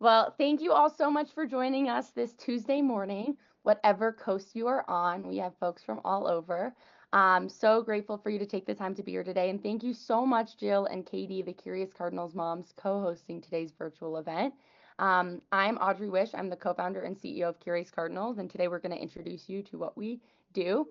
Well, thank you all so much for joining us this Tuesday morning, whatever coast you are on. We have folks from all over. I'm so grateful for you to take the time to be here today. And thank you so much, Jill and Katie, the Curious Cardinals moms, co-hosting today's virtual event. I'm Audrey Wisch. I'm the co-founder and CEO of Curious Cardinals. And today we're going to introduce you to what we do.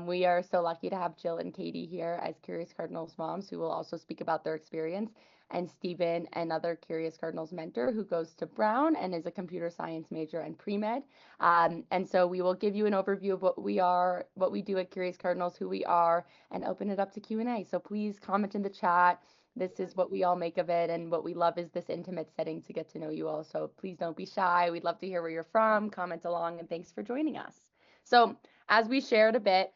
We are so lucky to have Jill and Katie here as Curious Cardinals moms who will also speak about their experience, and Stephen, another Curious Cardinals mentor who goes to Brown and is a computer science major and pre-med. And so we will give you an overview of what we are, what we do at Curious Cardinals, who we are, and open it up to Q&A. So please comment in the chat. This is what we all make of it, and what we love is this intimate setting to get to know you all. So please don't be shy. We'd love to hear where you're from. Comment along, and thanks for joining us. So as we shared a bit,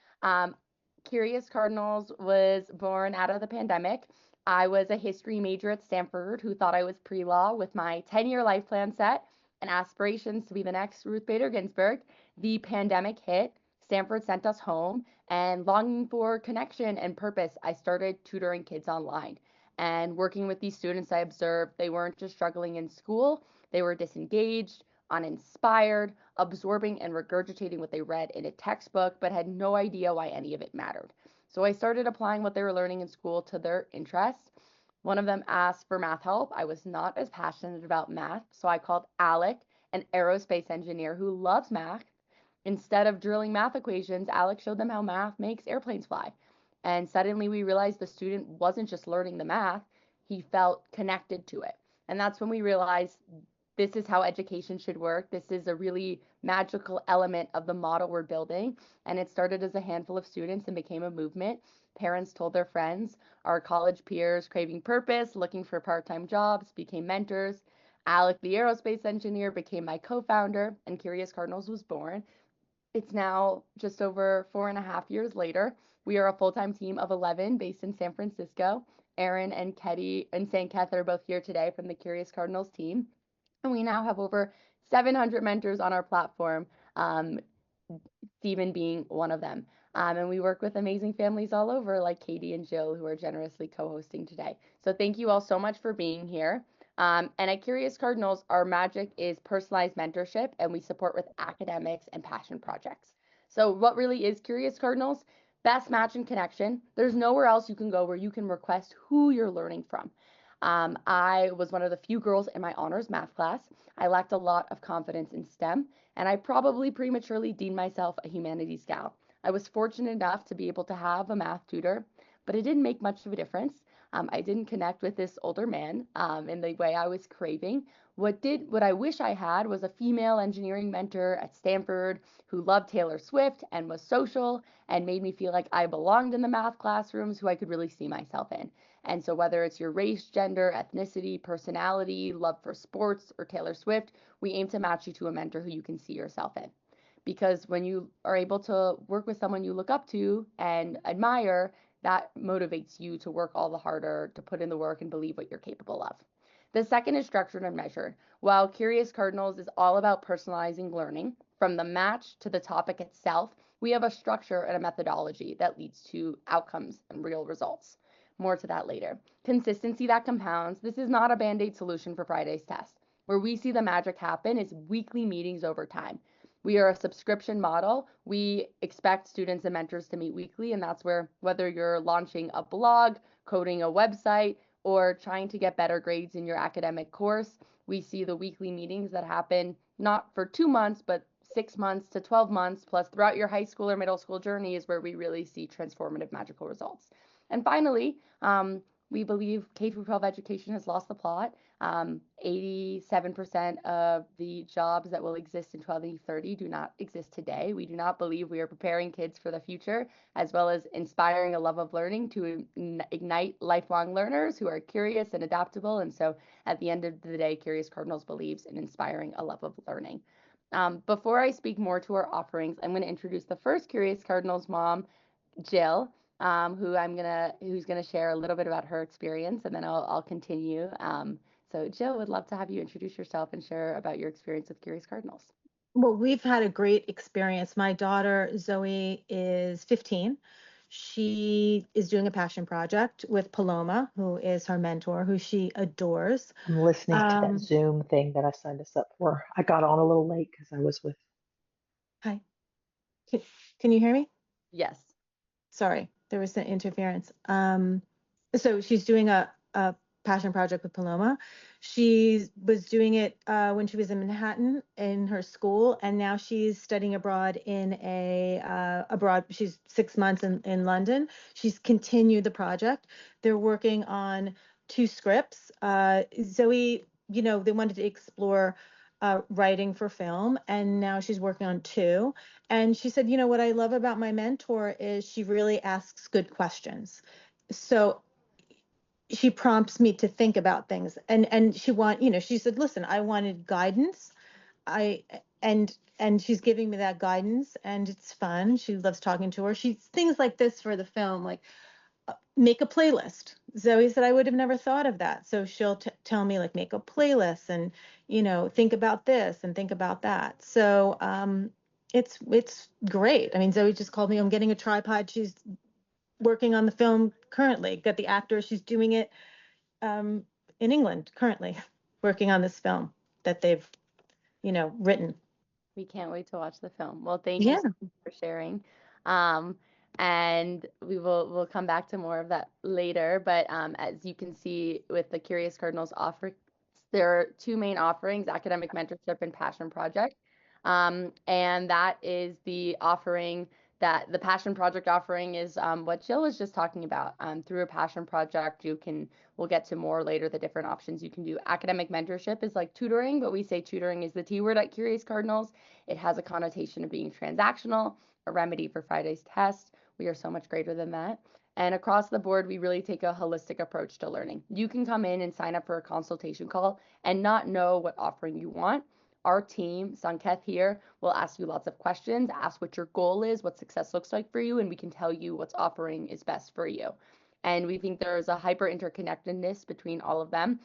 Curious Cardinals was born out of the pandemic. I was a history major at Stanford who thought I was pre-law with my 10-year life plan set and aspirations to be the next Ruth Bader Ginsburg. The pandemic hit, Stanford sent us home, and longing for connection and purpose, I started tutoring kids online. And working with these students, I observed they weren't just struggling in school, they were disengaged, uninspired, absorbing and regurgitating what they read in a textbook, but had no idea why any of it mattered. So I started applying what they were learning in school to their interests. One of them asked for math help. I was not as passionate about math, so I called Alec, an aerospace engineer who loves math. Instead of drilling math equations, Alec showed them how math makes airplanes fly. And suddenly we realized the student wasn't just learning the math, he felt connected to it. And that's when we realized this is how education should work. This is a really magical element of the model we're building. And it started as a handful of students and became a movement. Parents told their friends, our college peers craving purpose, looking for part-time jobs, became mentors. Alec, the aerospace engineer, became my co-founder, and Curious Cardinals was born. It's now just over 4.5 years later. We are a full-time team of 11 based in San Francisco. Erin and Ketty and St. Keth are both here today from the Curious Cardinals team. And we now have over 700 mentors on our platform, Stephen being one of them. And we work with amazing families all over, like Katie and Jill, who are generously co-hosting today. So thank you all so much for being here. And at Curious Cardinals, our magic is personalized mentorship, and we support with academics and passion projects. So what really is Curious Cardinals? Best match and connection. There's nowhere else you can go where you can request who you're learning from. I was one of the few girls in my honors math class. I lacked a lot of confidence in STEM, and I probably prematurely deemed myself a humanities gal. I was fortunate enough to be able to have a math tutor, but it didn't make much of a difference. I didn't connect with this older man in the way I was craving. What I wish I had was a female engineering mentor at Stanford who loved Taylor Swift and was social and made me feel like I belonged in the math classrooms, who I could really see myself in. And so whether it's your race, gender, ethnicity, personality, love for sports, or Taylor Swift, we aim to match you to a mentor who you can see yourself in. Because when you are able to work with someone you look up to and admire, that motivates you to work all the harder, to put in the work and believe what you're capable of. The second is structured and measured. While Curious Cardinals is all about personalizing learning, from the match to the topic itself, we have a structure and a methodology that leads to outcomes and real results. More to that later. Consistency that compounds. This is not a band-aid solution for Friday's test. Where we see the magic happen is weekly meetings over time. We are a subscription model. We expect students and mentors to meet weekly, and that's where, whether you're launching a blog, coding a website, or trying to get better grades in your academic course, we see the weekly meetings that happen not for 2 months, but 6 months to 12 months, plus throughout your high school or middle school journey is where we really see transformative magical results. And finally, we believe K-12 education has lost the plot. 87% of the jobs that will exist in 2030 do not exist today. We do not believe we are preparing kids for the future, as well as inspiring a love of learning to ignite lifelong learners who are curious and adaptable. And so at the end of the day, Curious Cardinals believes in inspiring a love of learning. Before I speak more to our offerings, I'm going to introduce the first Curious Cardinals mom, Jill, who's gonna share a little bit about her experience, and then I'll continue. So Jill, would love to have you introduce yourself and share about your experience with Curious Cardinals. Well, we've had a great experience. My daughter, Zoe, is 15. She is doing a passion project with Paloma, who is her mentor, who she adores. I'm listening to that Zoom thing that I signed us up for. I got on a little late because I was with. Hi, can you hear me? Yes. Sorry, there was some interference. So she's doing a passion project with Paloma. She was doing it when she was in Manhattan in her school, and now she's studying abroad in abroad. She's 6 months in London. She's continued the project. They're working on 2 scripts. Zoe, they wanted to explore writing for film, and now she's working on 2. And she said, what I love about my mentor is she really asks good questions. So she prompts me to think about things. And she said, listen, I wanted guidance. I and she's giving me that guidance, and it's fun. She loves talking to her. She's things like this for the film, like make a playlist. Zoe said I would have never thought of that. So she'll tell me, like, make a playlist and, think about this and think about that. So it's great. I mean, Zoe just called me. I'm getting a tripod. She's working on the film currently. Got the actor. She's doing it in England currently, working on this film that they've, written. We can't wait to watch the film. Well, thank you Yeah. so much for sharing. Um, and we'll come back to more of that later. But as you can see with the Curious Cardinals offer, there are 2 main offerings: academic mentorship and passion project. And that is the offering that the passion project offering is what Jill was just talking about. Through a passion project, we'll get to more later the different options you can do. Academic mentorship is like tutoring, but we say tutoring is the T word at Curious Cardinals. It has a connotation of being transactional, a remedy for Friday's test. We are so much greater than that. And across the board, we really take a holistic approach to learning. You can come in and sign up for a consultation call and not know what offering you want. Our team, Sanketh here, will ask you lots of questions, ask what your goal is, what success looks like for you, and we can tell you what's offering is best for you. And we think there's a hyper interconnectedness between all of them.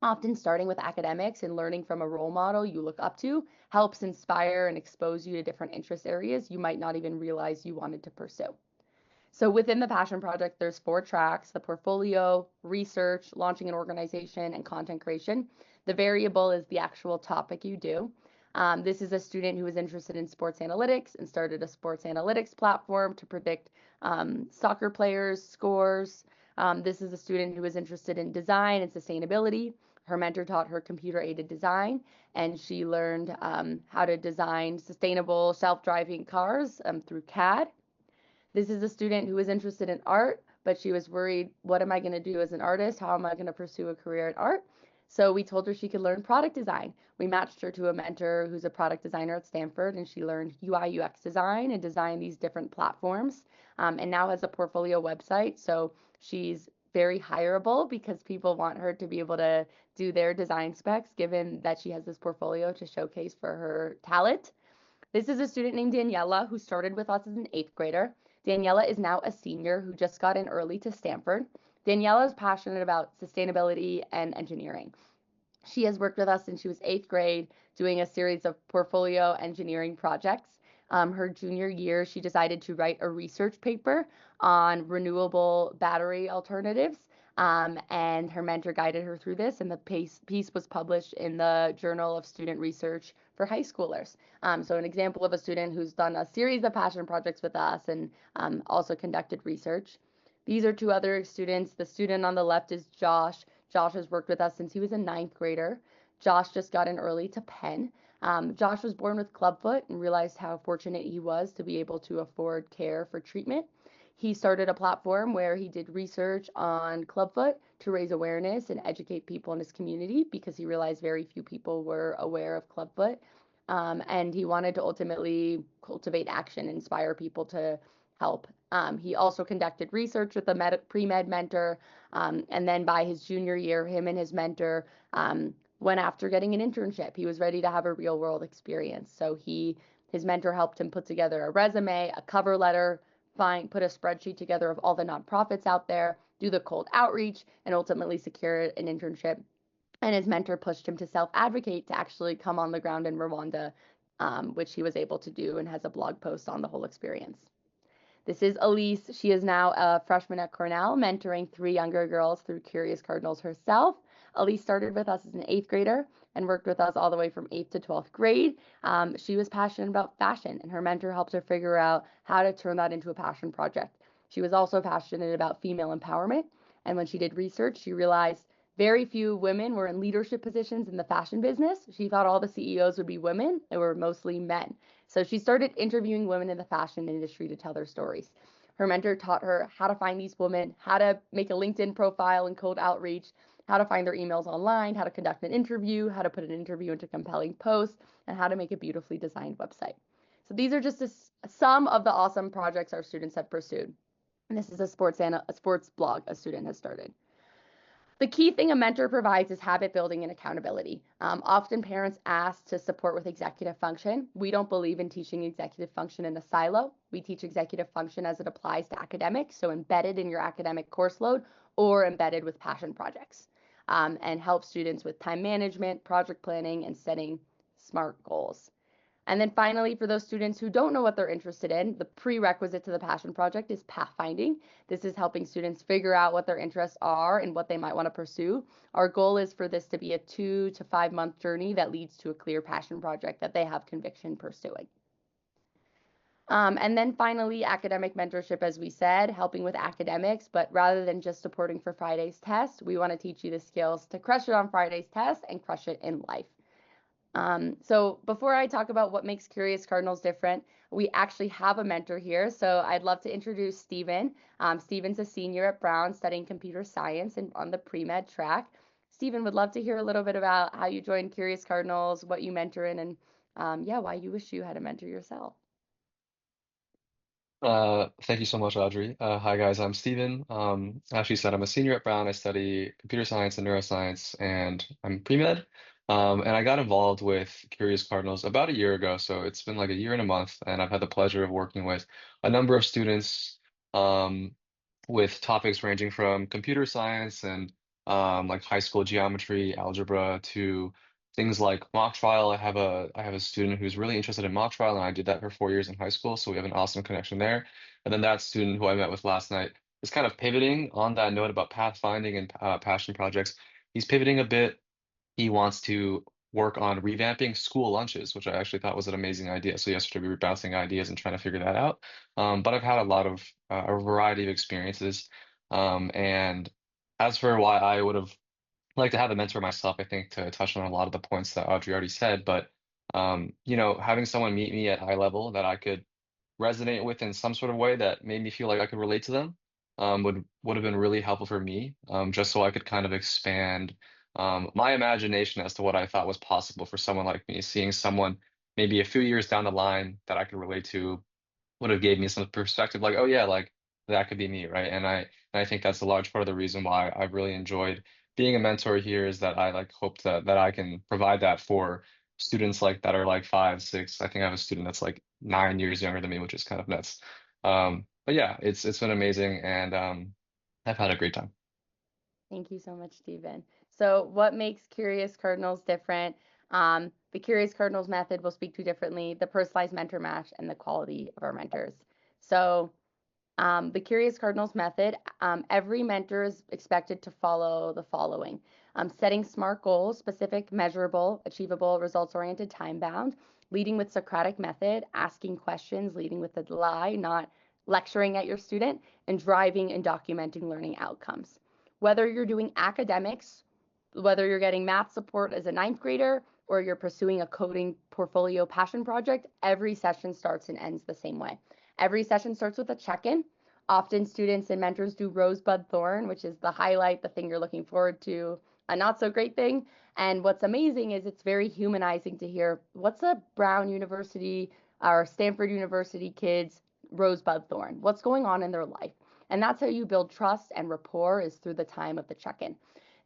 Often starting with academics and learning from a role model you look up to helps inspire and expose you to different interest areas you might not even realize you wanted to pursue. So within the passion project, there's 4 tracks: the portfolio, research, launching an organization, and content creation. The variable is the actual topic you do. This is a student who is interested in sports analytics and started a sports analytics platform to predict soccer players' scores. This is a student who is interested in design and sustainability. Her mentor taught her computer-aided design, and she learned how to design sustainable self-driving cars through CAD. This is a student who was interested in art, but she was worried, what am I going to do as an artist? How am I going to pursue a career in art? So we told her she could learn product design. We matched her to a mentor who's a product designer at Stanford, and she learned UI UX design and designed these different platforms, and now has a portfolio website. So she's very hireable because people want her to be able to do their design specs, given that she has this portfolio to showcase for her talent. This is a student named Daniela who started with us as an 8th grader. Daniela is now a senior who just got in early to Stanford. Daniela is passionate about sustainability and engineering. She has worked with us since she was 8th grade, doing a series of portfolio engineering projects. Her junior year, she decided to write a research paper on renewable battery alternatives. And her mentor guided her through this, and the piece was published in the Journal of Student Research for high schoolers. So an example of a student who's done a series of passion projects with us and also conducted research. These are 2 other students. The student on the left is Josh. Josh has worked with us since he was a 9th grader. Josh just got in early to Penn. Josh was born with clubfoot and realized how fortunate he was to be able to afford care for treatment. He started a platform where he did research on clubfoot to raise awareness and educate people in his community because he realized very few people were aware of clubfoot. And he wanted to ultimately cultivate action, inspire people to help. He also conducted research with a pre-med mentor, and then by his junior year, him and his mentor went after getting an internship. He was ready to have a real world experience. So his mentor helped him put together a resume, a cover letter, put a spreadsheet together of all the nonprofits out there, do the cold outreach, and ultimately secure an internship. And his mentor pushed him to self-advocate to actually come on the ground in Rwanda, which he was able to do and has a blog post on the whole experience. This is Elise. She is now a freshman at Cornell, mentoring 3 younger girls through Curious Cardinals herself. Elise started with us as an 8th grader and worked with us all the way from 8th to 12th grade. She was passionate about fashion, and her mentor helped her figure out how to turn that into a passion project. She was also passionate about female empowerment, and when she did research, she realized very few women were in leadership positions in the fashion business. She thought all the CEOs would be women. They were mostly men. So she started interviewing women in the fashion industry to tell their stories. Her mentor taught her how to find these women, how to make a LinkedIn profile and cold outreach, how to find their emails online, how to conduct an interview, how to put an interview into compelling posts, and how to make a beautifully designed website. So these are just some of the awesome projects our students have pursued. And this is a sports blog a student has started. The key thing a mentor provides is habit building and accountability. Often parents ask to support with executive function. We don't believe in teaching executive function in a silo. We teach executive function as it applies to academics, so embedded in your academic course load or embedded with passion projects, and help students with time management, project planning, and setting SMART goals. And then finally, for those students who don't know what they're interested in, the prerequisite to the passion project is pathfinding. This is helping students figure out what their interests are and what they might want to pursue. Our goal is for this to be a 2 to 5 month journey that leads to a clear passion project that they have conviction pursuing. And then finally, academic mentorship, as we said, helping with academics, but rather than just supporting for Friday's test, we want to teach you the skills to crush it on Friday's test and crush it in life. So before I talk about what makes Curious Cardinals different, we actually have a mentor here. So I'd love to introduce Stephen. Stephen's a senior at Brown studying computer science and on the pre-med track. Stephen, would love to hear a little bit about how you joined Curious Cardinals, what you mentor in, and yeah, why you wish you had a mentor yourself. Thank you so much, Audrey. Hi guys, I'm Steven. As she said, I'm a senior at Brown. I study computer science and neuroscience, and I'm pre-med. And I got involved with Curious Cardinals about a year ago, so it's been like a year and a month, and I've had the pleasure of working with a number of students with topics ranging from computer science and like high school geometry, algebra to things like mock trial. I have a student who's really interested in mock trial, and I did that for 4 years in high school, so we have an awesome connection there. And then that student who I met with last night is kind of pivoting on that note about pathfinding and passion projects. He's pivoting a bit. He wants to work on revamping school lunches, which I actually thought was an amazing idea. So yesterday we were bouncing ideas and trying to figure that out. But I've had a variety of experiences. And as for why I would have liked to have a mentor myself, I think to touch on a lot of the points that Audrey already said, but having someone meet me at eye level that I could resonate with in some sort of way that made me feel like I could relate to them would have been really helpful for me, just so I could kind of expand my imagination as to what I thought was possible for someone like me. Seeing someone maybe a few years down the line that I could relate to would have gave me some perspective, like, oh yeah, like that could be me, right? And I think that's a large part of the reason why I've really enjoyed being a mentor here, is that I like hope that I can provide that for students like that are like 5, 6. I think I have a student that's like 9 years younger than me, which is kind of nuts. But yeah, it's been amazing, and I've had a great time. Thank you so much, Stephen. So what makes Curious Cardinals different? The Curious Cardinals method will speak to differently, the personalized mentor match, and the quality of our mentors. So the Curious Cardinals method, every mentor is expected to follow the following. Setting SMART goals, specific, measurable, achievable, results-oriented, time-bound, leading with Socratic method, asking questions, leading with the lie, not lecturing at your student, and driving and documenting learning outcomes. Whether you're doing academics, whether you're getting math support as a 9th grader, or you're pursuing a coding portfolio passion project, every session starts and ends the same way. Every session starts with a check-in. Often students and mentors do rosebud thorn, which is the highlight, the thing you're looking forward to, a not so great thing. And what's amazing is it's very humanizing to hear what's a Brown University or Stanford University kid's rosebud thorn, what's going on in their life. And that's how you build trust and rapport, is through the time of the check-in.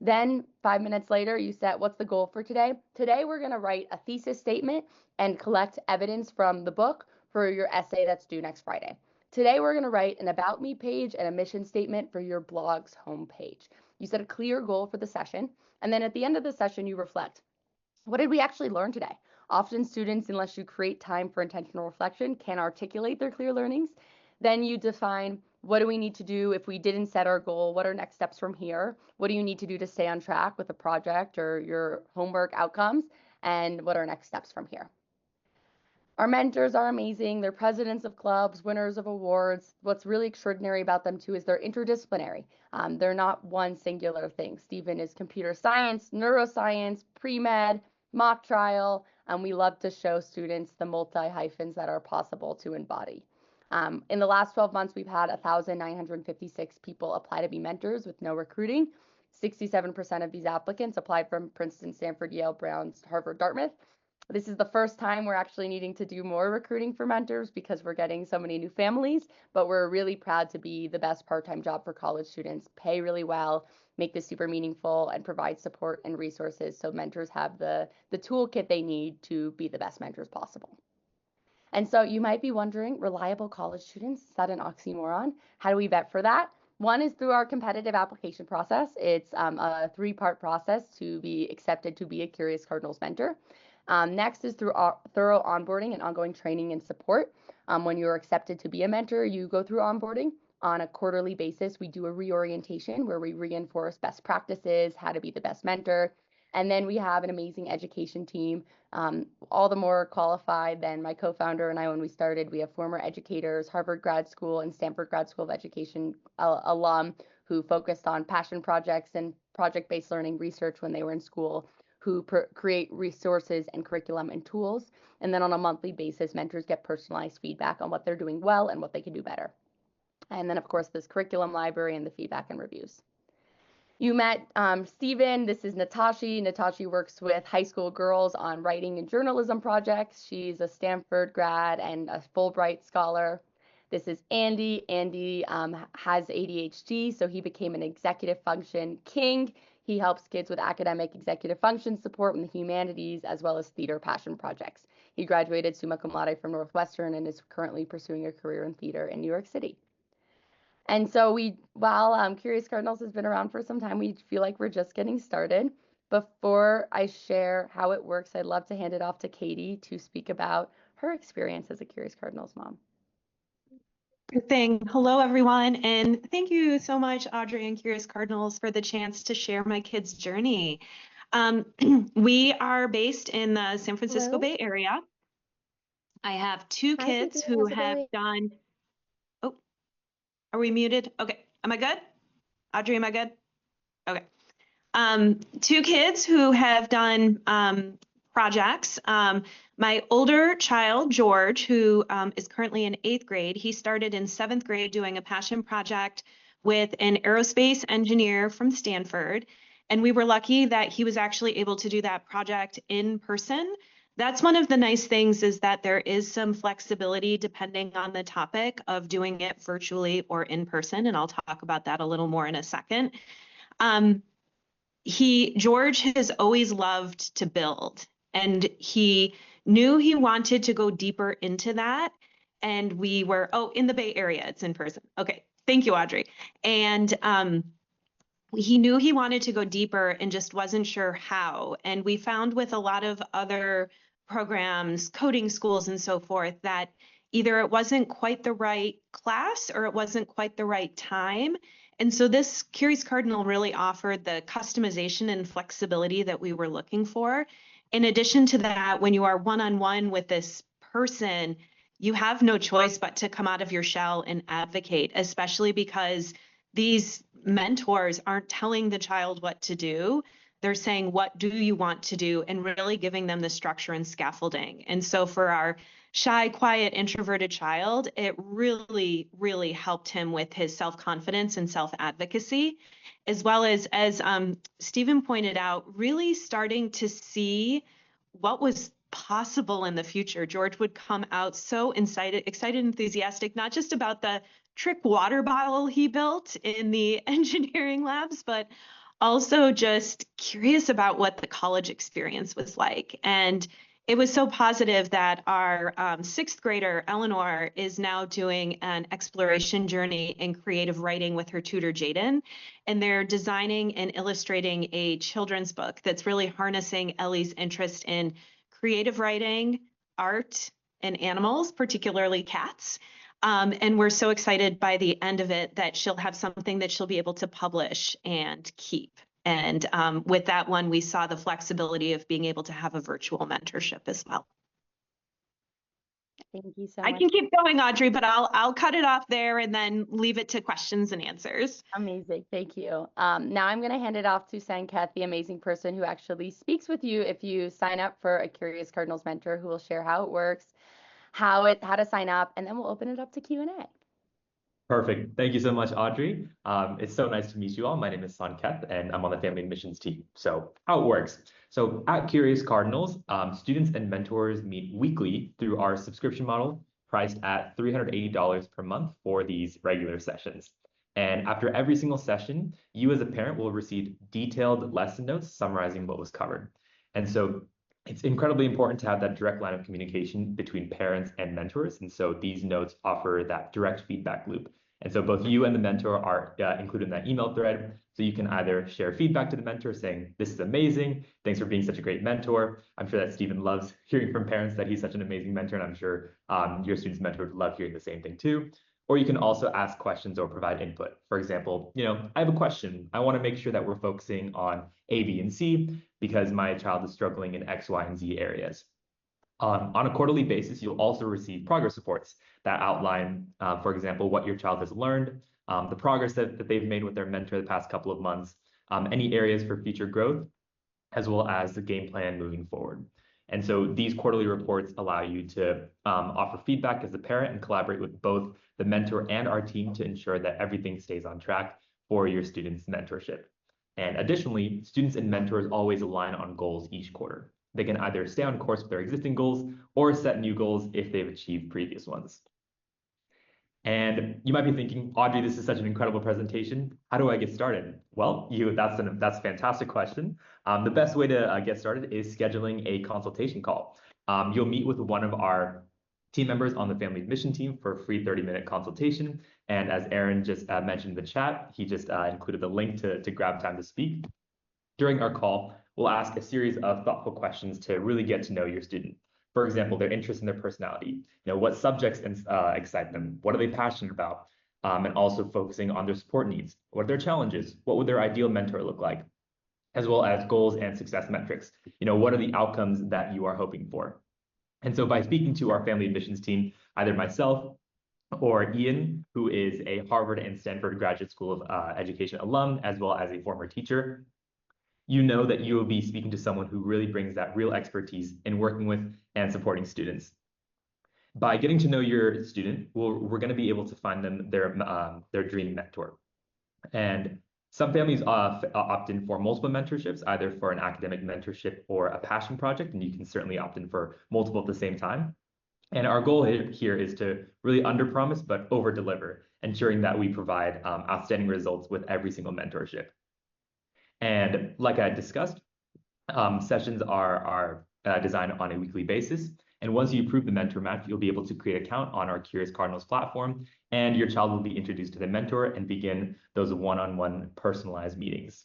Then 5 minutes later, you set, what's the goal for today? Today, we're going to write a thesis statement and collect evidence from the book for your essay that's due next Friday. Today, we're going to write an About Me page and a mission statement for your blog's homepage. You set a clear goal for the session, and then at the end of the session, you reflect. What did we actually learn today? Often students, unless you create time for intentional reflection, can't articulate their clear learnings. Then you define, what do we need to do if we didn't set our goal? What are next steps from here? What do you need to do to stay on track with the project or your homework outcomes? And what are next steps from here? Our mentors are amazing. They're presidents of clubs, winners of awards. What's really extraordinary about them too is they're interdisciplinary. They're not one singular thing. Stephen is computer science, neuroscience, pre-med, mock trial, and we love to show students the multi-hyphens that are possible to embody. In the last 12 months, we've had 1,956 people apply to be mentors with no recruiting. 67% of these applicants applied from Princeton, Stanford, Yale, Brown, Harvard, Dartmouth. This is the first time we're actually needing to do more recruiting for mentors because we're getting so many new families, but we're really proud to be the best part-time job for college students, pay really well, make this super meaningful, and provide support and resources so mentors have the toolkit they need to be the best mentors possible. And so you might be wondering, reliable college students, is that an oxymoron? How do we vet for that? One is through our competitive application process. It's a 3-part process to be accepted to be a Curious Cardinals mentor. Next is through thorough onboarding and ongoing training and support. When you're accepted to be a mentor, you go through onboarding. On a quarterly basis, we do a reorientation where we reinforce best practices, how to be the best mentor. And then we have an amazing education team, all the more qualified than my co-founder and I when we started. We have former educators, Harvard Grad School and Stanford Grad School of Education alum who focused on passion projects and project-based learning research when they were in school, who create resources and curriculum and tools. And then on a monthly basis, mentors get personalized feedback on what they're doing well and what they can do better. And then, of course, this curriculum library and the feedback and reviews. You met Stephen. This is Natashi. Natashi works with high school girls on writing and journalism projects. She's a Stanford grad and a Fulbright scholar. This is Andy. Andy has ADHD, so he became an executive function king. He helps kids with academic executive function support in the humanities as well as theater passion projects. He graduated summa cum laude from Northwestern and is currently pursuing a career in theater in New York City. And so while Curious Cardinals has been around for some time, we feel like we're just getting started. Before I share how it works, I'd love to hand it off to Katie to speak about her experience as a Curious Cardinals mom. Good thing. Hello, everyone. And thank you so much, Audrey and Curious Cardinals, for the chance to share my kids' journey. We are based in the San Francisco Bay Area. I have 2 kids who have done, oh, are we muted? Okay. Am I good? Audrey, am I good? Okay. 2 kids who have done projects. My older child, George, who is currently in 8th grade, he started in 7th grade doing a passion project with an aerospace engineer from Stanford. And we were lucky that he was actually able to do that project in person. That's one of the nice things, is that there is some flexibility depending on the topic of doing it virtually or in person. And I'll talk about that a little more in a second. George has always loved to build, and he knew he wanted to go deeper into that. And we were, in the Bay Area, it's in person. Okay, thank you, Audrey. And he knew he wanted to go deeper and just wasn't sure how. And we found with a lot of other programs, coding schools and so forth, that either it wasn't quite the right class or it wasn't quite the right time. And so this Curious Cardinal really offered the customization and flexibility that we were looking for. In addition to that, when you are one-on-one with this person, you have no choice but to come out of your shell and advocate, especially because these mentors aren't telling the child what to do. They're saying, what do you want to do? And really giving them the structure and scaffolding. And so for our shy, quiet, introverted child, it really, really helped him with his self-confidence and self-advocacy, as well as Stephen pointed out, really starting to see what was possible in the future. George would come out so excited, enthusiastic, not just about the trick water bottle he built in the engineering labs, but also just curious about what the college experience was like. And it was so positive that our 6th grader, Eleanor, is now doing an exploration journey in creative writing with her tutor, Jaden. And they're designing and illustrating a children's book that's really harnessing Ellie's interest in creative writing, art, and animals, particularly cats. And we're so excited by the end of it that she'll have something that she'll be able to publish and keep. And with that one, we saw the flexibility of being able to have a virtual mentorship as well. Thank you so I much. can keep going, Audrey, but I'll cut it off there and then leave it to questions and answers. Amazing. Thank you. Now I'm going to hand it off to Sanket, the amazing person who actually speaks with you if you sign up for a Curious Cardinals mentor, who will share how it works, how to sign up, and then we'll open it up to Q&A. Perfect. Thank you so much, Audrey. It's so nice to meet you all. My name is Sanket, and I'm on the Family Admissions team. So how it works. So at Curious Cardinals, students and mentors meet weekly through our subscription model, priced at $380 per month for these regular sessions. And after every single session, you as a parent will receive detailed lesson notes summarizing what was covered. And so it's incredibly important to have that direct line of communication between parents and mentors. And so these notes offer that direct feedback loop. And so both you and the mentor are included in that email thread. So you can either share feedback to the mentor saying, this is amazing. Thanks for being such a great mentor. I'm sure that Stephen loves hearing from parents that he's such an amazing mentor. And I'm sure your student's mentor would love hearing the same thing too. Or you can also ask questions or provide input. For example, I have a question. I want to make sure that we're focusing on A, B, and C because my child is struggling in X, Y, and Z areas. On a quarterly basis, you'll also receive progress reports that outline, for example, what your child has learned, the progress that they've made with their mentor the past couple of months, any areas for future growth, as well as the game plan moving forward. And so these quarterly reports allow you to offer feedback as a parent and collaborate with both the mentor and our team to ensure that everything stays on track for your students' mentorship. And additionally, students and mentors always align on goals each quarter. They can either stay on course with their existing goals or set new goals if they've achieved previous ones. And you might be thinking, Audrey, this is such an incredible presentation. How do I get started? Well, that's a fantastic question. The best way to get started is scheduling a consultation call. You'll meet with one of our team members on the Family Admission team for a free 30-minute consultation. And as Aaron just mentioned in the chat, he just included the link to grab time to speak. During our call, we'll ask a series of thoughtful questions to really get to know your student. For example, their interest in their personality, what subjects excite them, what are they passionate about, and also focusing on their support needs. What are their challenges? What would their ideal mentor look like? As well as goals and success metrics. What are the outcomes that you are hoping for? And so by speaking to our family admissions team, either myself or Ian, who is a Harvard and Stanford Graduate School of Education alum, as well as a former teacher, you know that you will be speaking to someone who really brings that real expertise in working with and supporting students. By getting to know your student, we're going to be able to find them their dream mentor. And some families opt in for multiple mentorships, either for an academic mentorship or a passion project, and you can certainly opt in for multiple at the same time. And our goal here is to really underpromise but over-deliver, ensuring that we provide outstanding results with every single mentorship. And like I discussed, sessions are designed on a weekly basis. And once you approve the mentor match, you'll be able to create an account on our Curious Cardinals platform, and your child will be introduced to the mentor and begin those one-on-one personalized meetings.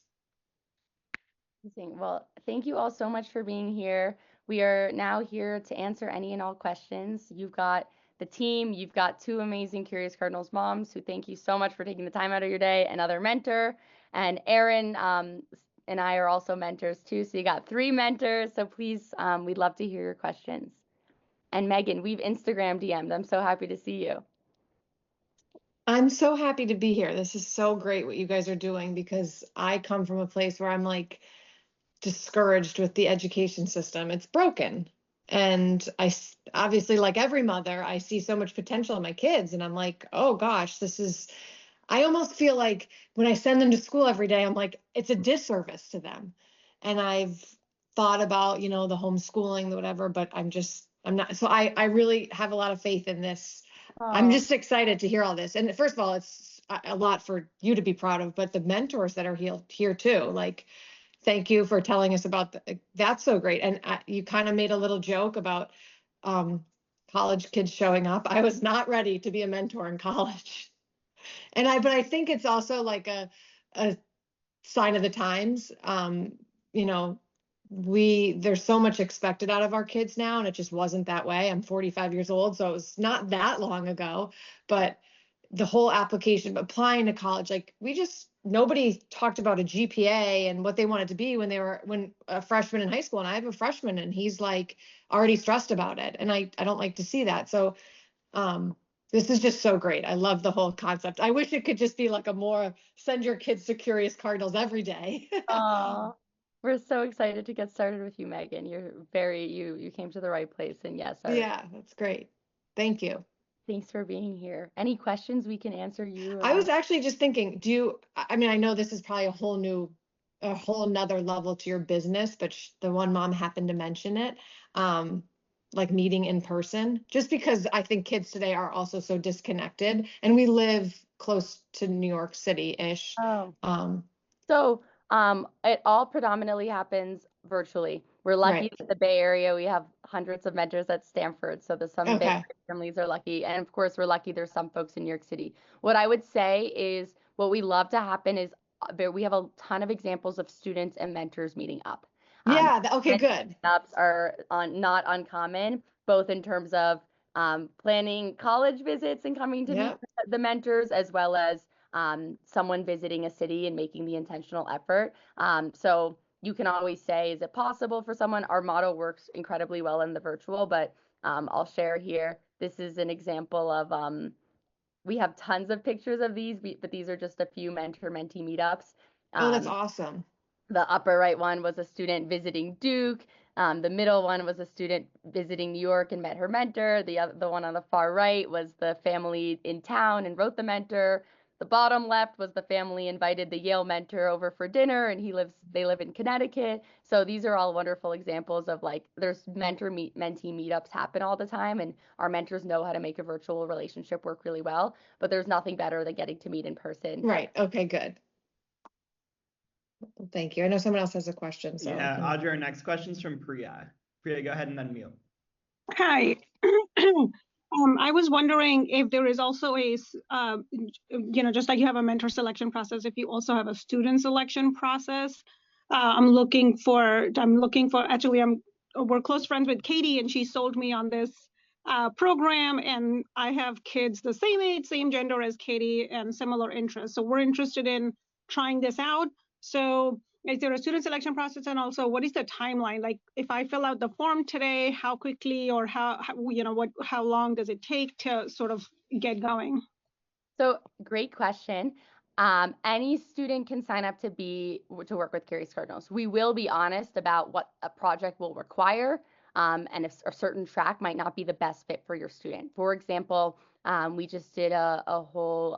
Amazing. Well, thank you all so much for being here. We are now here to answer any and all questions. You've got the team, you've got two amazing Curious Cardinals moms who thank you so much for taking the time out of your day, another mentor, and Aaron and I are also mentors too. So you got three mentors. So please, we'd love to hear your questions. And Megan, we've Instagram DM'd. I'm so happy to see you. I'm so happy to be here. This is so great what you guys are doing because I come from a place where I'm like discouraged with the education system. It's broken. And I obviously, like every mother, I see so much potential in my kids. And I'm like, oh gosh, I almost feel like when I send them to school every day, I'm like, it's a disservice to them. And I've thought about, the homeschooling, the whatever, but I'm not. So I really have a lot of faith in this. I'm just excited to hear all this. And first of all, it's a lot for you to be proud of, but the mentors that are here too, like, thank you for telling us about that's so great. And you kind of made a little joke about college kids showing up. I was not ready to be a mentor in college. But I think it's also like a sign of the times, there's so much expected out of our kids now, and it just wasn't that way. I'm 45 years old, so it was not that long ago, but the whole application, applying to college, like nobody talked about a GPA and what they wanted to be when a freshman in high school. And I have a freshman and he's like already stressed about it. And I don't like to see that. So this is just so great. I love the whole concept. I wish it could just be like send your kids to Curious Cardinals every day. Aw, we're so excited to get started with you, Megan. You came to the right place. And yes, Yeah, that's great. Thank you. thanks for being here. Any questions we can answer you? I was actually just thinking, I mean, I know this is probably a whole nother level to your business, but the one mom happened to mention it, like meeting in person, just because I think kids today are also so disconnected, and we live close to New York City-ish. Oh. So it all predominantly happens virtually. We're lucky Right. that the Bay Area, we have hundreds of mentors at Stanford. So some Bay Okay. Area families are lucky. And of course, we're lucky there's some folks in New York City. What I would say is what we love to happen is we have a ton of examples of students and mentors meeting up. Yeah, okay, good. Meetups are not uncommon, both in terms of planning college visits and coming to meet Yep. the mentors, as well as someone visiting a city and making the intentional effort. So you can always say, is it possible for someone? Our model works incredibly well in the virtual, but I'll share here. This is an example of, we have tons of pictures of these, but these are just a few mentor-mentee meetups. Oh, that's awesome. The upper right one was a student visiting Duke. The middle one was a student visiting New York and met her mentor. The one on the far right was the family in town and wrote the mentor. The bottom left was the family invited the Yale mentor over for dinner, and they live in Connecticut. So these are all wonderful examples of like there's mentee meetups happen all the time, and our mentors know how to make a virtual relationship work really well. But there's nothing better than getting to meet in person. Right. Okay, good. Thank you. I know someone else has a question, so yeah, Audrey, our next question is from Priya. Priya, go ahead and unmute. Hi. I was wondering if there is also just like you have a mentor selection process, if you also have a student selection process. We're close friends with Katie, and she sold me on this program, and I have kids the same age, same gender as Katie, and similar interests. So we're interested in trying this out. So is there a student selection process? And also, what is the timeline? Like, if I fill out the form today, how quickly or how long does it take to sort of get going? So great question. Any student can sign up to work with Curious Cardinals. We will be honest about what a project will require, and if a certain track might not be the best fit for your student. For example, we just did a whole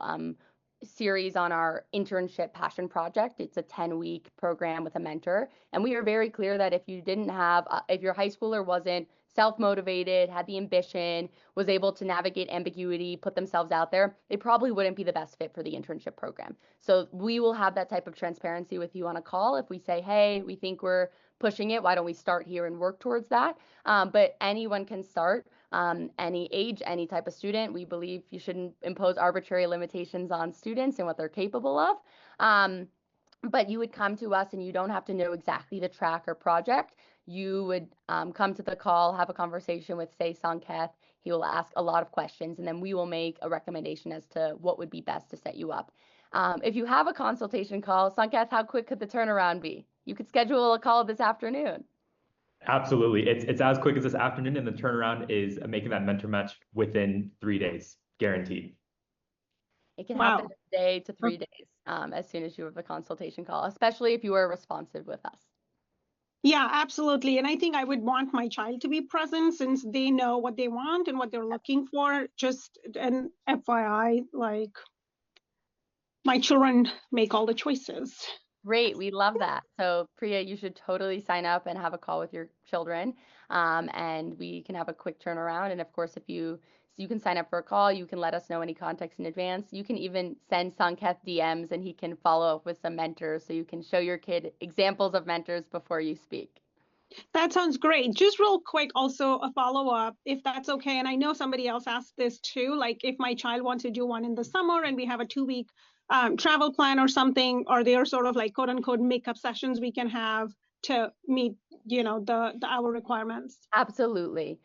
series on our internship passion project. It's a 10-week program with a mentor. And we are very clear that if your high schooler wasn't self-motivated, had the ambition, was able to navigate ambiguity, put themselves out there, they probably wouldn't be the best fit for the internship program. So we will have that type of transparency with you on a call. If we say, hey, we think we're pushing it, why don't we start here and work towards that? But anyone can start. Any age, any type of student. We believe you shouldn't impose arbitrary limitations on students and what they're capable of. But you would come to us and you don't have to know exactly the track or project. You would come to the call, have a conversation with, say, Sanket. He will ask a lot of questions, and then we will make a recommendation as to what would be best to set you up. If you have a consultation call, Sanket, how quick could the turnaround be? You could schedule a call this afternoon. Absolutely. It's as quick as this afternoon, and the turnaround is making that mentor match within 3 days, guaranteed. It can happen in a day to 3 days as soon as you have a consultation call, especially if you are responsive with us. Yeah, absolutely. And I think I would want my child to be present since they know what they want and what they're looking for. Just an FYI, like my children make all the choices. Great, we love that. So Priya, you should totally sign up and have a call with your children, and we can have a quick turnaround. And of course, if you can sign up for a call, you can let us know any context in advance. You can even send Sanket DMs, and he can follow up with some mentors, so you can show your kid examples of mentors before you speak. That sounds great. Just real quick, also a follow-up, if that's okay. And I know somebody else asked this too, like if my child wants to do one in the summer and we have a 2-week travel plan or something, or they are sort of like quote unquote makeup sessions we can have to meet the hour requirements? Absolutely.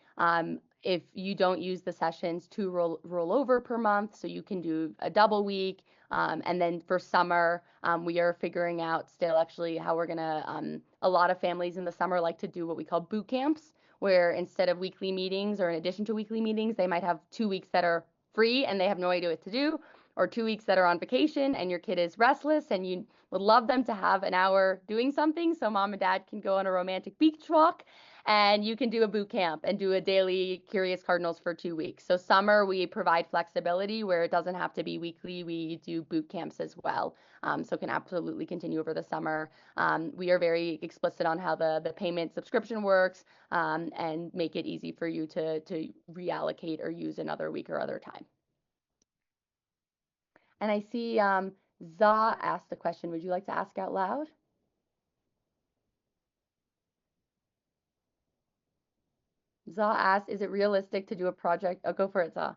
If you don't use the sessions, to roll over per month, so you can do a double week. And then for summer, we are figuring out still actually how we're gonna, a lot of families in the summer like to do what we call boot camps, where instead of weekly meetings or in addition to weekly meetings, they might have 2 weeks that are free and they have no idea what to do, or 2 weeks that are on vacation and your kid is restless and you would love them to have an hour doing something so mom and dad can go on a romantic beach walk and you can do a boot camp and do a daily Curious Cardinals for 2 weeks. So summer, we provide flexibility where it doesn't have to be weekly. We do boot camps as well. So can absolutely continue over the summer. We are very explicit on how the payment subscription works and make it easy for you to reallocate or use another week or other time. And I see Za asked a question. Would you like to ask out loud? Za asked, is it realistic to do a project? Oh, go for it, Za.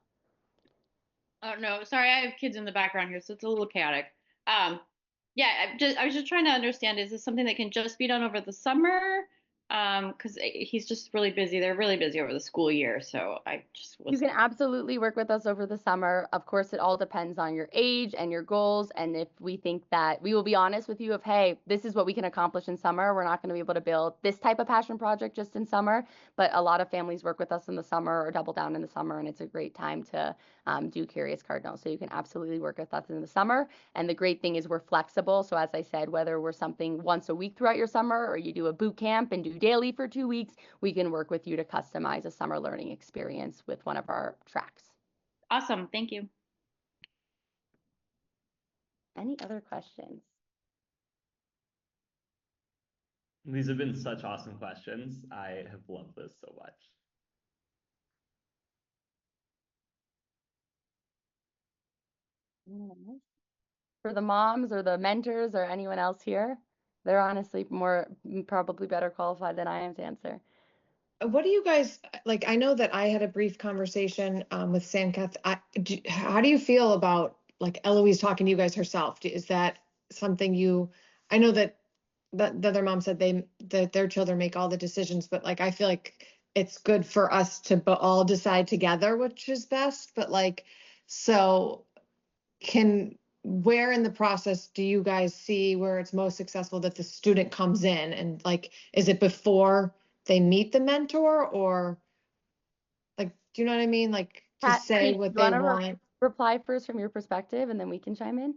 Oh no, sorry, I have kids in the background here, so it's a little chaotic. Yeah, I was just trying to understand, is this something that can just be done over the summer? Because he's just really busy. They're really busy over the school year, so I just You was. can absolutely work with us over the summer. Of course, it all depends on your age and your goals. And if we think that we will be honest with you of, hey, this is what we can accomplish in summer. We're not going to be able to build this type of passion project just in summer. But a lot of families work with us in the summer or double down in the summer. And it's a great time to do Curious Cardinals. So you can absolutely work with us in the summer. And the great thing is we're flexible. So as I said, whether we're something once a week throughout your summer or you do a boot camp and do daily for 2 weeks, we can work with you to customize a summer learning experience with one of our tracks. Awesome, thank you. Any other questions? These have been such awesome questions. I have loved this so much. For the moms or the mentors or anyone else here, they're honestly probably better qualified than I am to answer. What do you guys like? I know that I had a brief conversation with Sankath. How do you feel about like Eloise talking to you guys herself? Is that something I know that the other mom said that their children make all the decisions, but like I feel like it's good for us to all decide together which is best. But like, so where in the process do you guys see where it's most successful that the student comes in, and like, is it before they meet the mentor, or like, do you know what I mean? Like to Kat, say do what you they wanna want. reply first from your perspective, and then we can chime in?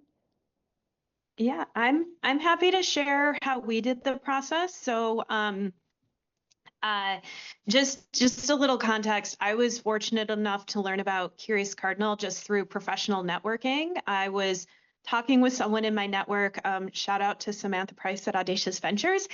Yeah, I'm happy to share how we did the process. So just a little context. I was fortunate enough to learn about Curious Cardinal just through professional networking. I was talking with someone in my network, shout out to Samantha Price at Audacious Ventures,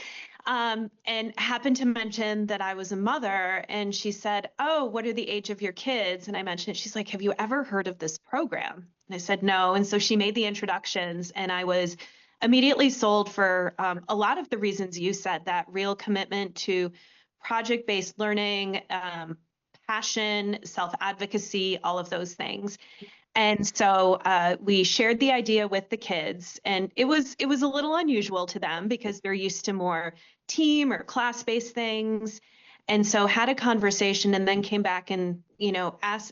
and happened to mention that I was a mother, and she said, oh, what are the age of your kids? And I mentioned it. She's like, have you ever heard of this program? And I said, no. And so she made the introductions, and I was immediately sold for a lot of the reasons you said, that real commitment to project-based learning, passion, self-advocacy, all of those things. And so we shared the idea with the kids, and it was a little unusual to them because they're used to more team or class-based things. And so had a conversation and then came back and,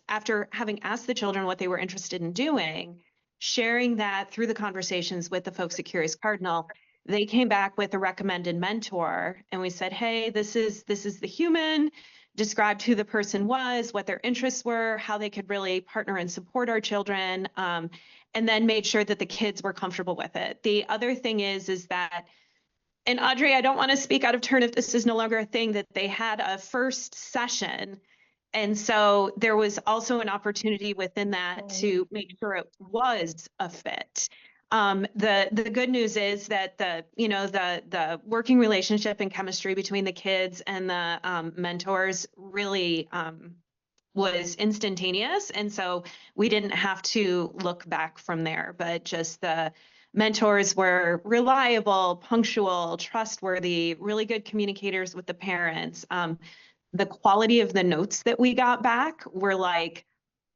after having asked the children what they were interested in doing, sharing that through the conversations with the folks at Curious Cardinal, they came back with a recommended mentor, and we said, hey, this is the human, described who the person was, what their interests were, how they could really partner and support our children, and then made sure that the kids were comfortable with it. The other thing is that, and Audrey, I don't want to speak out of turn if this is no longer a thing, that they had a first session. And so there was also an opportunity within that to make sure it was a fit. The good news is that the working relationship and chemistry between the kids and the mentors really was instantaneous. And so we didn't have to look back from there, but just the mentors were reliable, punctual, trustworthy, really good communicators with the parents. The quality of the notes that we got back were like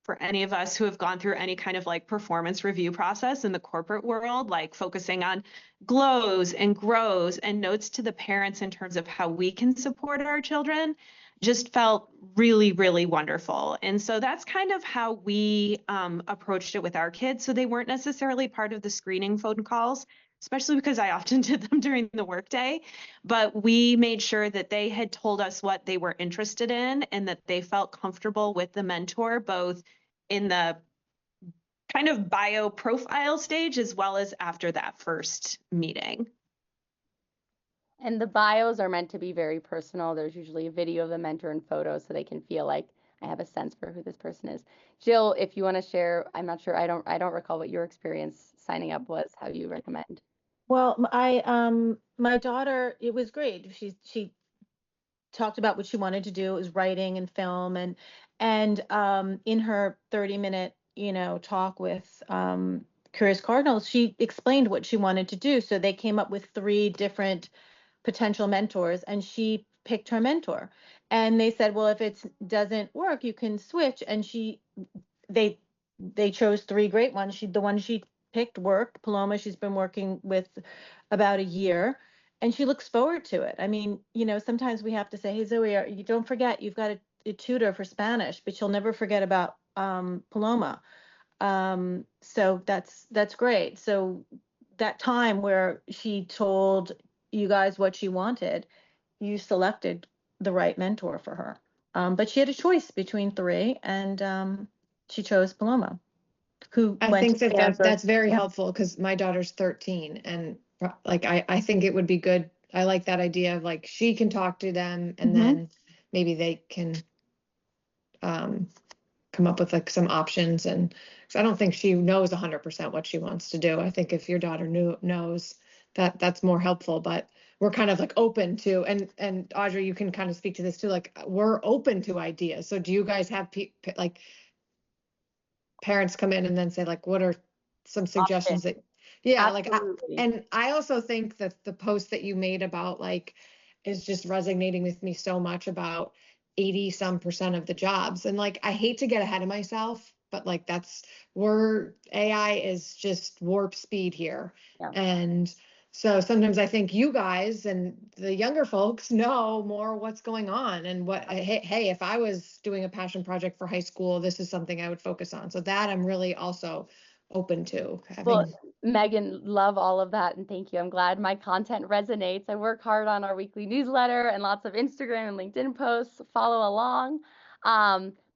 for any of us who have gone through any kind of like performance review process in the corporate world, like focusing on glows and grows and notes to the parents in terms of how we can support our children, just felt really, really wonderful. And so that's kind of how we approached it with our kids. So they weren't necessarily part of the screening phone calls, especially because I often did them during the workday. But we made sure that they had told us what they were interested in and that they felt comfortable with the mentor, both in the kind of bio profile stage as well as after that first meeting. And the bios are meant to be very personal. There's usually a video of the mentor and photos so they can feel like I have a sense for who this person is. Jill, if you want to share, I'm not sure, I don't recall what your experience signing up was, how you recommend. Well, my daughter, it was great. She talked about what she wanted to do. It was writing and film, and in her 30-minute, talk with Curious Cardinals, she explained what she wanted to do. So they came up with 3 different potential mentors, and she picked her mentor. And they said, well, if it doesn't work, you can switch. And they chose 3 great ones. The one she picked worked. Paloma, she's been working with about a year, and she looks forward to it. I mean, sometimes we have to say, hey, Zoe, you don't forget you've got a tutor for Spanish, but she'll never forget about Paloma. So that's great. So that time where she told you guys what she wanted, you selected the right mentor for her. But she had a choice between 3, and she chose Paloma, who I went think to that Stanford. that's very Yeah. helpful because my daughter's 13 and like I think it would be good. I like that idea of like she can talk to them and then maybe they can come up with like some options, and because I don't think she knows 100% what she wants to do. I think if your daughter knows that, that's more helpful, but we're kind of like open to, and Audrey, you can kind of speak to this too, like we're open to ideas. So do you guys have like parents come in and then say like, what are some suggestions that, yeah, like, Absolutely. and I also think that the post that you made about like, is just resonating with me so much about 80% of the jobs. And like, I hate to get ahead of myself, but like that's where AI is just warp speed here. Yeah. And so sometimes I think you guys and the younger folks know more what's going on and what, hey, if I was doing a passion project for high school, this is something I would focus on. So that I'm really also open to having. Well, Megan, love all of that, and thank you. I'm glad my content resonates. I work hard on our weekly newsletter and lots of Instagram and LinkedIn posts. Follow along.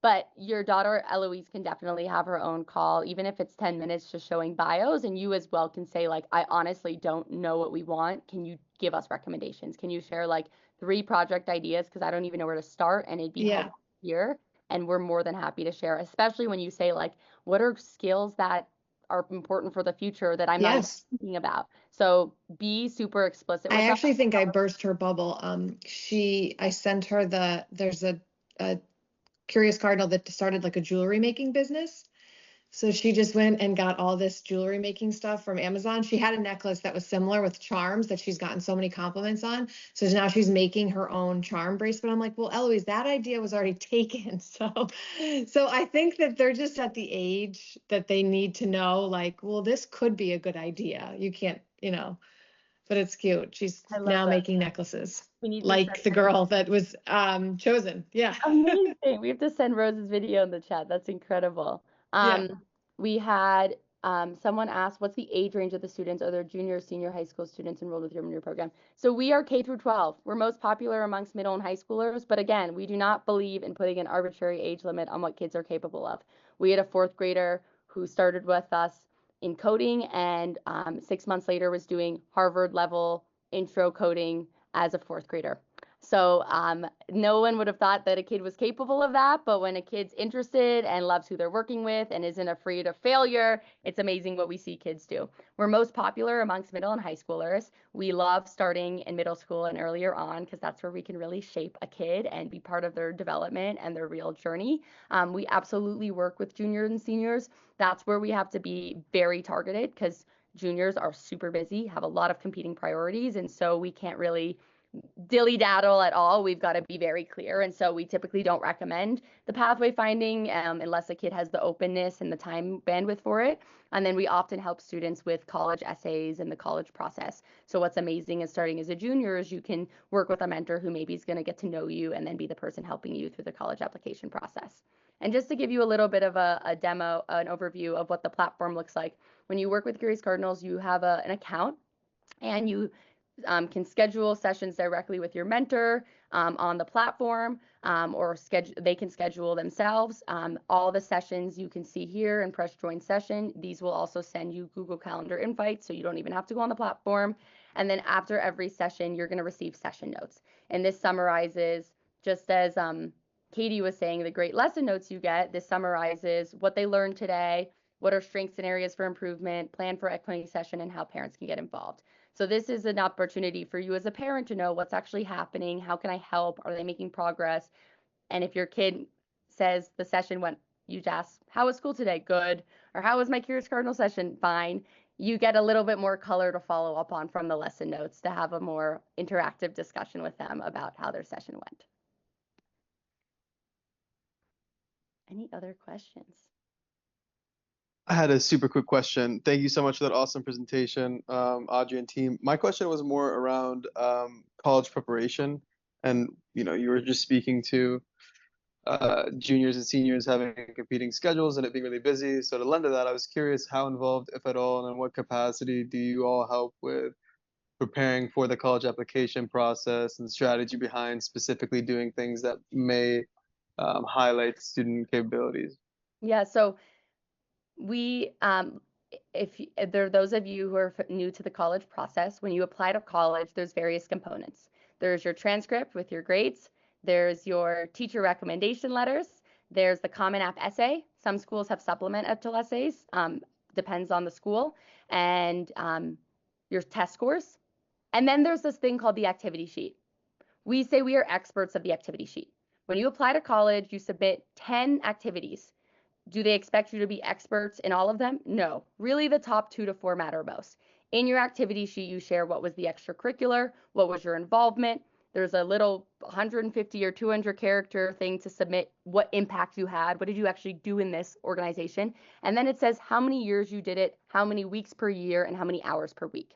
But your daughter Eloise can definitely have her own call, even if it's 10 minutes just showing bios, and you as well can say like, I honestly don't know what we want. Can you give us recommendations? Can you share like 3 project ideas? Because I don't even know where to start, and it'd be helpful here. And we're more than happy to share, especially when you say like, what are skills that are important for the future that I'm not even thinking about. So be super explicit with I that. actually think I burst her bubble. I sent her there's a Curious Cardinal that started like a jewelry making business. So she just went and got all this jewelry making stuff from Amazon. She had a necklace that was similar with charms that she's gotten so many compliments on. So now she's making her own charm bracelet. I'm like, well, Eloise, that idea was already taken. So I think that they're just at the age that they need to know, like, well, this could be a good idea. You can't, but it's cute. She's now making necklaces like the girl that was chosen. Yeah. Amazing. We have to send Rose's video in the chat. That's incredible. We had someone asked, what's the age range of the students? Are there junior or senior high school students enrolled with your program? So we are K through 12. We're most popular amongst middle and high schoolers, but again, we do not believe in putting an arbitrary age limit on what kids are capable of. We had a 4th grader who started with us in coding, and 6 months later was doing Harvard level intro coding as a 4th grader. So no one would have thought that a kid was capable of that, but when a kid's interested and loves who they're working with and isn't afraid of failure, it's amazing what we see kids do. We're most popular amongst middle and high schoolers. We love starting in middle school and earlier on because that's where we can really shape a kid and be part of their development and their real journey. We absolutely work with juniors and seniors. That's where we have to be very targeted because juniors are super busy, have a lot of competing priorities, and so we can't really dilly-daddle at all. We've got to be very clear. And so we typically don't recommend the pathway finding unless a kid has the openness and the time bandwidth for it. And then we often help students with college essays and the college process. So what's amazing is starting as a junior is you can work with a mentor who maybe is going to get to know you and then be the person helping you through the college application process. And just to give you a little bit of a demo, an overview of what the platform looks like, when you work with Curious Cardinals, you have an account and you can schedule sessions directly with your mentor on the platform, or they can schedule themselves. All the sessions you can see here and press join session. These will also send you Google Calendar invites, so you don't even have to go on the platform. And then after every session, you're going to receive session notes. And this summarizes, just as Katie was saying, the great lesson notes you get, this summarizes what they learned today, what are strengths and areas for improvement, plan for upcoming session, and how parents can get involved. So this is an opportunity for you as a parent to know what's actually happening. How can I help? Are they making progress? And if your kid says the session went, you just ask, how was school today? Good. Or how was my Curious Cardinal session? Fine. You get a little bit more color to follow up on from the lesson notes to have a more interactive discussion with them about how their session went. Any other questions? I had a super quick question. Thank you so much for that awesome presentation, Audrey and team. My question was more around college preparation, and you were just speaking to juniors and seniors having competing schedules and it being really busy. So to lend to that, I was curious how involved, if at all, and in what capacity do you all help with preparing for the college application process and strategy behind specifically doing things that may highlight student capabilities? Yeah, so we, if there are those of you who are new to the college process, when you apply to college, there's various components. There's your transcript with your grades. There's your teacher recommendation letters. There's the Common App essay. Some schools have supplemental essays, depends on the school, and your test scores. And then there's this thing called the activity sheet. We say we are experts of the activity sheet. When you apply to college, you submit 10 activities. Do they expect you to be experts in all of them? No. Really, the top 2 to 4 matter most. In your activity sheet, you share what was the extracurricular, what was your involvement. There's a little 150 or 200 character thing to submit what impact you had, what did you actually do in this organization. And then it says how many years you did it, how many weeks per year, and how many hours per week.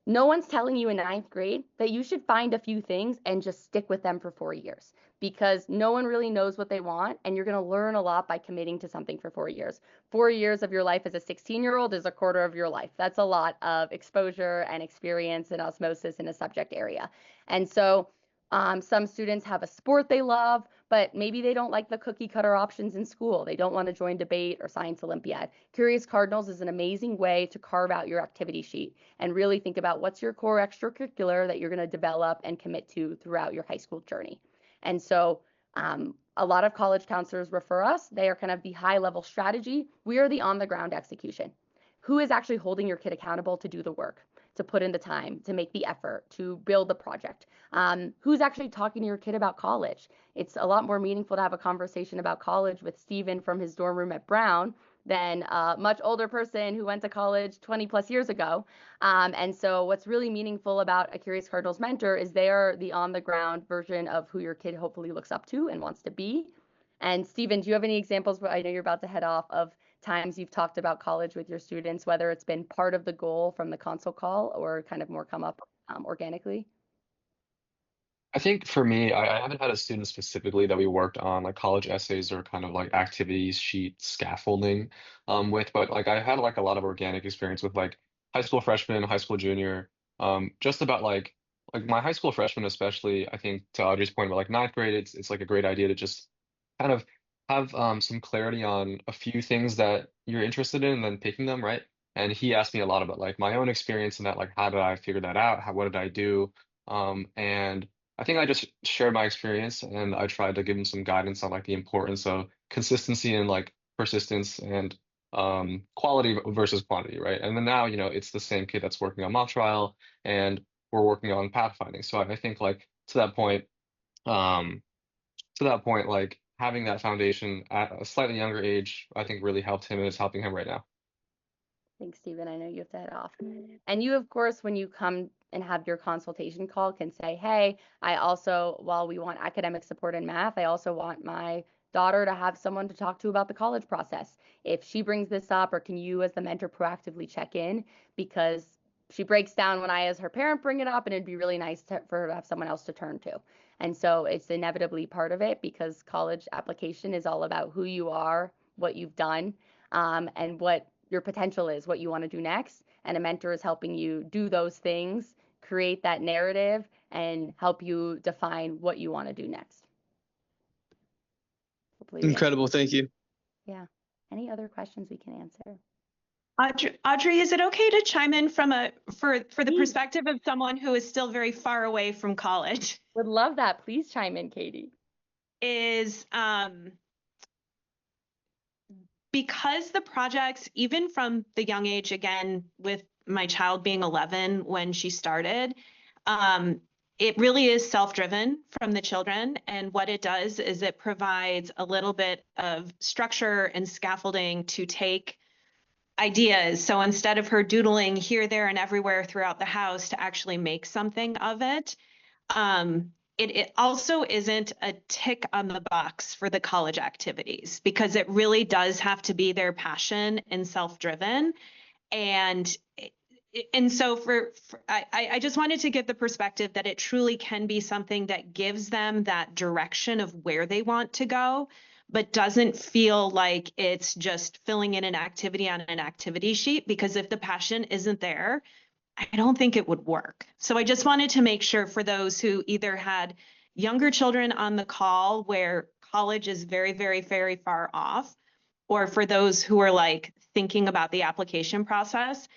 No one's telling you in 9th grade that you should find a few things and just stick with them for 4 years, because no one really knows what they want, and you're going to learn a lot by committing to something for 4 years. 4 years of your life as a 16-year-old is a quarter of your life. That's a lot of exposure and experience and osmosis in a subject area. And so some students have a sport they love, but maybe they don't like the cookie cutter options in school. They don't want to join debate or science Olympiad. Curious Cardinals is an amazing way to carve out your activity sheet and really think about what's your core extracurricular that you're going to develop and commit to throughout your high school journey. And so a lot of college counselors refer us. They are kind of the high level strategy. We are the on the ground execution. Who is actually holding your kid accountable to do the work, to put in the time, to make the effort, to build the project? Who's actually talking to your kid about college? It's a lot more meaningful to have a conversation about college with Steven from his dorm room at Brown than a much older person who went to college 20 plus years ago. And so what's really meaningful about a Curious Cardinals mentor is they are the on the ground version of who your kid hopefully looks up to and wants to be. And Steven, do you have any examples? I know you're about to head off, of times you've talked about college with your students, whether it's been part of the goal from the console call or kind of more come up organically? I think for me, I haven't had a student specifically that we worked on like college essays or kind of like activities sheet scaffolding with, but like I had like a lot of organic experience with like high school freshman, high school junior, just about like my high school freshman especially. I think to Audrey's point about like 9th grade, it's like a great idea to just kind of have some clarity on a few things that you're interested in and then picking them, right? And he asked me a lot about like my own experience in that, like how did I figure that out? What did I do? And I think I just shared my experience and I tried to give him some guidance on like the importance of consistency and like persistence and quality versus quantity, right? And then now, it's the same kid that's working on mock trial and we're working on pathfinding. So I think like like having that foundation at a slightly younger age, I think really helped him and is helping him right now. Thanks, Stephen. I know you have to head off. And you, of course, when you come and have your consultation call can say, hey, I also, while we want academic support in math, I also want my daughter to have someone to talk to about the college process. If she brings this up, or can you as the mentor proactively check in, because she breaks down when I as her parent bring it up, and it'd be really nice for her to have someone else to turn to. And so it's inevitably part of it, because college application is all about who you are, what you've done, and what your potential is, what you want to do next. And a mentor is helping you do those things, create that narrative, and help you define what you want to do next. Hopefully Incredible. Thank you. Yeah. Any other questions we can answer? Audrey, is it okay to chime in from for the perspective of someone who is still very far away from college? Would love that. Please chime in, Katie. Is because the projects, even from the young age, again, with my child being 11 when she started, it really is self-driven from the children. And what it does is it provides a little bit of structure and scaffolding to take ideas. So instead of her doodling here, there, and everywhere throughout the house, to actually make something of it. It also isn't a tick on the box for the college activities, because it really does have to be their passion and self-driven. And so I just wanted to get the perspective that it truly can be something that gives them that direction of where they want to go, but doesn't feel like it's just filling in an activity on an activity sheet, because if the passion isn't there, I don't think it would work. So I just wanted to make sure, for those who either had younger children on the call where college is very, very, very far off, or for those who are like thinking about the application process,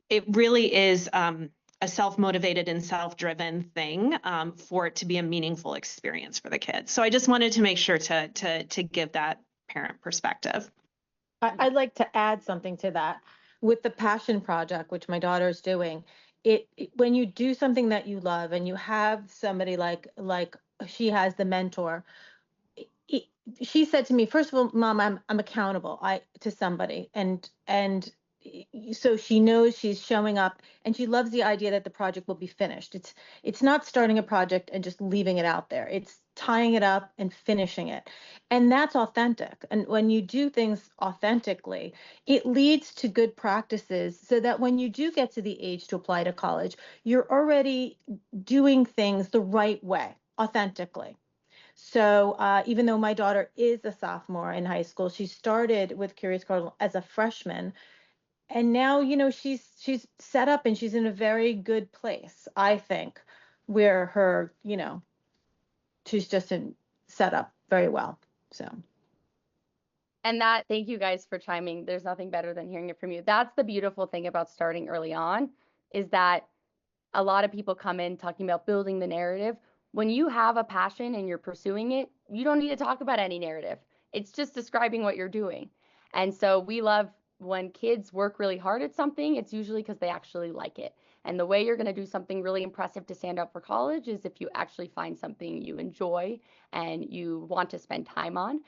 it really is a self-motivated and self-driven thing for it to be a meaningful experience for the kids. So I just wanted to make sure to give that parent perspective. I'd like to add something to that. With the passion project, which my daughter's doing, when you do something that you love and you have somebody like she has, the mentor, she said to me, first of all, Mom, I'm accountable to somebody, and so she knows she's showing up, and she loves the idea that the project will be finished. It's not starting a project and just leaving it out there. It's tying it up and finishing it. And that's authentic. And when you do things authentically, it leads to good practices, so that when you do get to the age to apply to college, you're already doing things the right way, authentically. So even though my daughter is a sophomore in high school, she started with Curious Cardinal as a freshman. And now, she's set up, and she's in a very good place, I think, where her, she's just set up very well. So. And thank you guys for chiming. There's nothing better than hearing it from you. That's the beautiful thing about starting early on, is that a lot of people come in talking about building the narrative. When you have a passion and you're pursuing it, you don't need to talk about any narrative. It's just describing what you're doing. And so we love when kids work really hard at something, it's usually because they actually like it. And the way you're going to do something really impressive to stand out for college is if you actually find something you enjoy and you want to spend time on.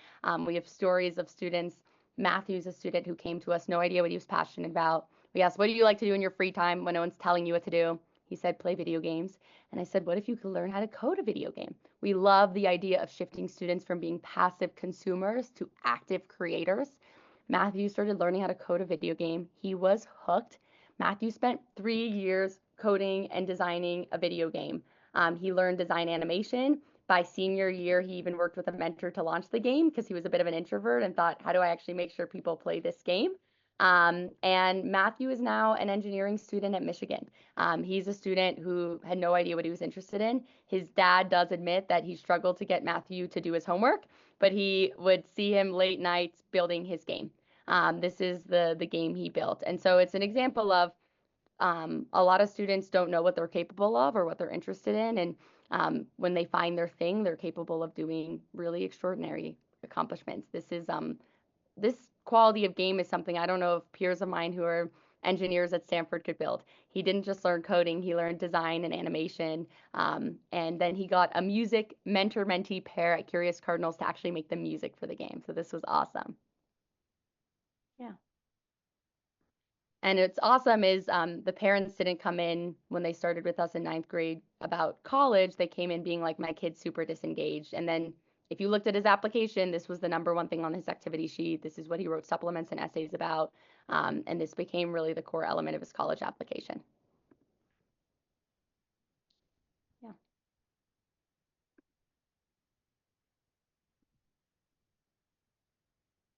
We have stories of students. Matthew's a student who came to us, no idea what he was passionate about. We asked, what do you like to do in your free time when no one's telling you what to do? He said, play video games. And I said, what if you could learn how to code a video game? We love the idea of shifting students from being passive consumers to active creators. Matthew started learning how to code a video game. He was hooked. Matthew spent 3 years coding and designing a video game. He learned design animation. By senior year, he even worked with a mentor to launch the game, because he was a bit of an introvert and thought, how do I actually make sure people play this game? And Matthew is now an engineering student at Michigan. He's a student who had no idea what he was interested in. His dad does admit that he struggled to get Matthew to do his homework, but he would see him late nights building his game. This is the game he built. And so it's an example of a lot of students don't know what they're capable of or what they're interested in. And when they find their thing, they're capable of doing really extraordinary accomplishments. This quality of game is something I don't know if peers of mine who are engineers at Stanford could build. He didn't just learn coding, he learned design and animation. And then he got a music mentor-mentee pair at Curious Cardinals to actually make the music for the game. So this was awesome. Yeah. And it's awesome is the parents didn't come in when they started with us in 9th grade about college. They came in being like, my kid's super disengaged. And then if you looked at his application, this was the #1 thing on his activity sheet. This is what he wrote supplements and essays about. And this became really the core element of his college application. Yeah.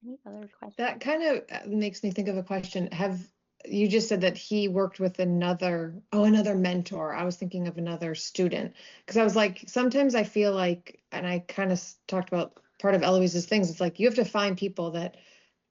Any other questions? That kind of makes me think of a question. You just said that he worked with another mentor. I was thinking of another student because I was like, sometimes I feel like, and I kind of talked about part of Eloise's things. It's like you have to find people that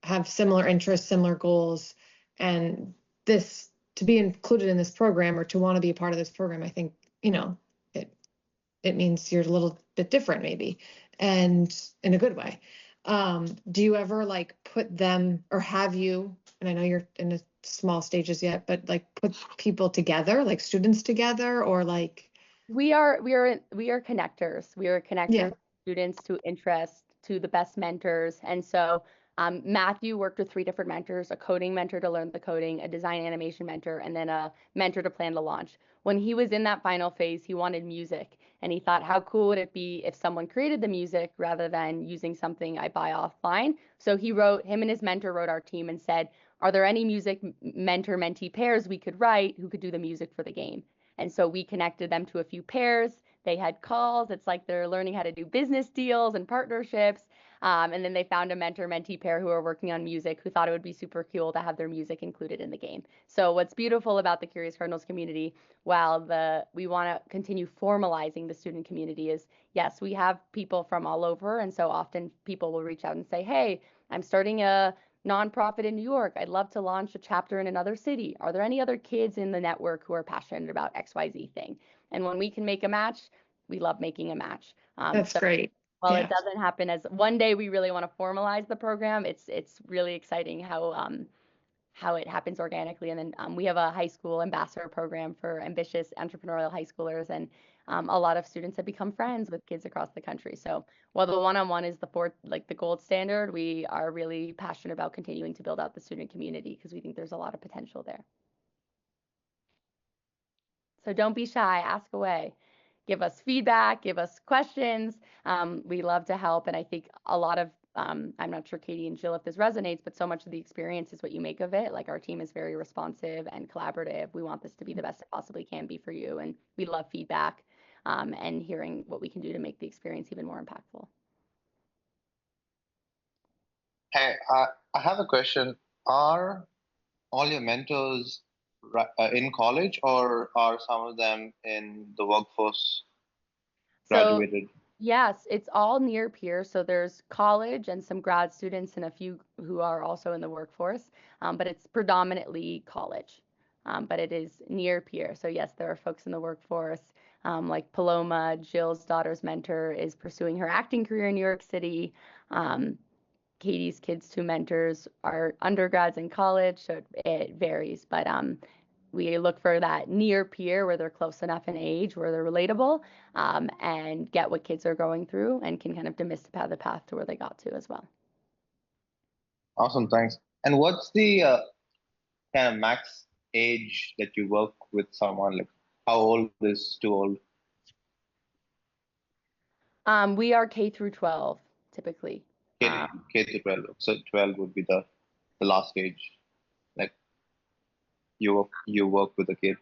have similar interests, similar goals, and this to be included in this program or to want to be a part of this program. I think, it means you're a little bit different maybe, and in a good way. Do you ever like put them, or have you, and I know you're in the small stages yet, but like put people together, like students together, or like We are connectors. We are connectors Yeah. of students to interest, to the best mentors. And so Matthew worked with 3 different mentors, a coding mentor to learn the coding, a design animation mentor, and then a mentor to plan the launch. When he was in that final phase, he wanted music. And he thought, how cool would it be if someone created the music rather than using something I buy offline? So him and his mentor wrote our team and said, are there any music mentor-mentee pairs we could write who could do the music for the game? And so we connected them to a few pairs. They had calls. It's like they're learning how to do business deals and partnerships. And then they found a mentor-mentee pair who are working on music who thought it would be super cool to have their music included in the game. So what's beautiful about the Curious Cardinals community, while we want to continue formalizing the student community, is yes, we have people from all over. And so often people will reach out and say, hey, I'm starting a nonprofit in New York. I'd love to launch a chapter in another city. Are there any other kids in the network who are passionate about XYZ thing? And when we can make a match, we love making a match. That's great. While Yeah. it doesn't happen as one day we really want to formalize the program, it's really exciting how it happens organically. And then we have a high school ambassador program for ambitious entrepreneurial high schoolers, and a lot of students have become friends with kids across the country. So while the one-on-one is the gold standard, we are really passionate about continuing to build out the student community because we think there's a lot of potential there. So don't be shy, ask away. Give us feedback, give us questions. We love to help. And I think a lot of, I'm not sure, Katie and Jill, if this resonates, but so much of the experience is what you make of it. Like our team is very responsive and collaborative. We want this to be the best it possibly can be for you. And we love feedback and hearing what we can do to make the experience even more impactful. Hey, I have a question. Are all your mentors in college, or are some of them in the workforce graduated? So yes, it's all near peer. So there's college and some grad students and a few who are also in the workforce, but it's predominantly college. But it is near peer. So yes, there are folks in the workforce, like Paloma, Jill's daughter's mentor, is pursuing her acting career in New York City. Katie's kids' 2 mentors are undergrads in college, so it varies. But we look for that near peer where they're close enough in age, where they're relatable, and get what kids are going through and can kind of demystify the path to where they got to as well. Awesome, thanks. And what's the kind of max age that you work with someone? Like, how old is too old? We are K through 12 typically. K to 12. So 12 would be the last age. Like you work with a kid.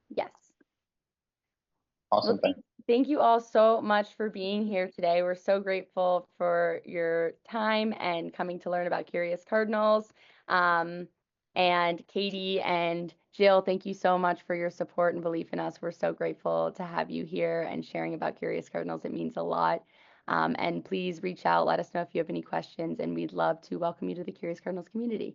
Yes. Awesome. Well, thank you all so much for being here today. We're so grateful for your time and coming to learn about Curious Cardinals. And Katie and Jill, thank you so much for your support and belief in us. We're so grateful to have you here and sharing about Curious Cardinals. It means a lot. And please reach out, let us know if you have any questions, and we'd love to welcome you to the Curious Cardinals community.